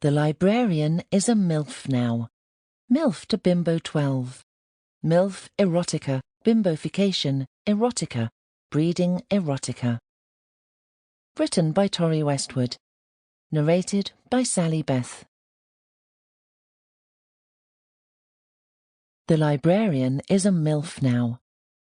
The librarian is a Milf now. Milf to Bimbo 12. Milf Erotica Bimbofication Erotica, breeding Erotica. Written by Tori Westwood. Narrated by Sallybeth. The librarian is a Milf now.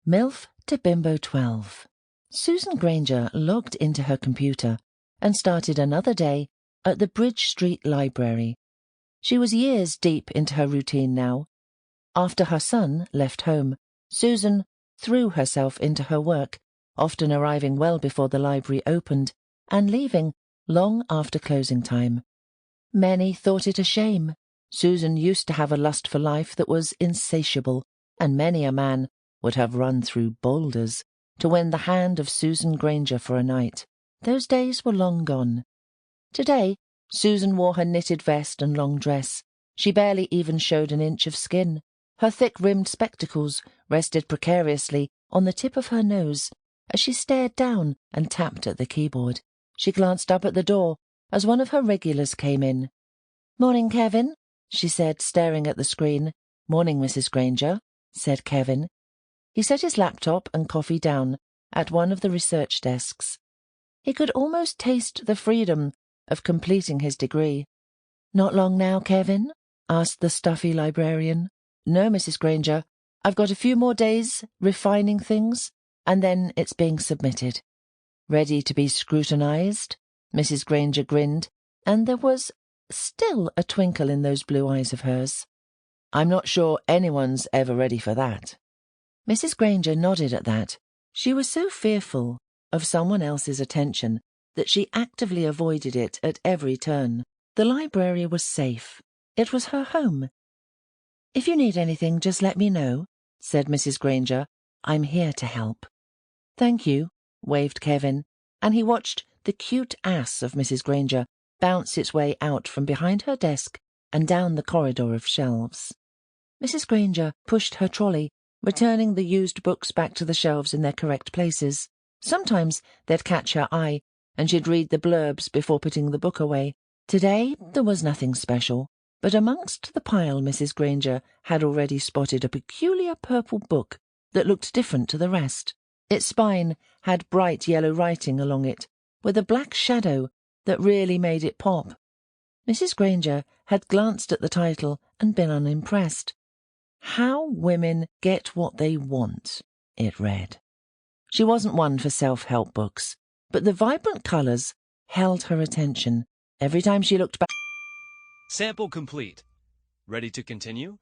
Milf to Bimbo 12. Susan Grainger logged into her computer and started another day at the Bridge Street Library. She was years deep into her routine now. After her son left home, Susan threw herself into her work, often arriving well before the library opened and leaving long after closing time. Many thought it a shame. Susan used to have a lust for life that was insatiable, and many a man would have run through boulders to win the hand of Susan Grainger for a night. Those days were long gone. Today, Susan wore her knitted vest and long dress. She barely even showed an inch of skin. Her thick-rimmed spectacles rested precariously on the tip of her nose as she stared down and tapped at the keyboard. She glanced up at the door as one of her regulars came in. "Morning, Kevin," she said, staring at the screen. "Morning, Mrs. Grainger," said Kevin. He set his laptop and coffee down at one of the research desks. He could almost taste the freedom of completing his degree. "Not long now, Kevin?" asked the stuffy librarian. "No, Mrs. Grainger. I've got a few more days refining things, and then it's being submitted." "Ready to be scrutinized?" Mrs. Grainger grinned, and there was still a twinkle in those blue eyes of hers. "I'm not sure anyone's ever ready for that." Mrs. Grainger nodded at that. She was so fearful of someone else's attention that she actively avoided it at every turn. The library was safe. It was her home. "If you need anything, just let me know," said Mrs. Grainger. "I'm here to help." "Thank you," waved Kevin, and he watched the cute ass of Mrs. Grainger bounce its way out from behind her desk and down the corridor of shelves. Mrs. Grainger pushed her trolley, returning the used books back to the shelves in their correct places. Sometimes they'd catch her eye, and she'd read the blurbs before putting the book away. Today there was nothing special, but amongst the pile Mrs. Grainger had already spotted a peculiar purple book that looked different to the rest. Its spine had bright yellow writing along it, with a black shadow that really made it pop. Mrs. Grainger had glanced at the title and been unimpressed. "How Women Get What They Want," it read. She wasn't one for self-help books, but the vibrant colours held her attention. Every time she looked back... Sample complete. Ready to continue?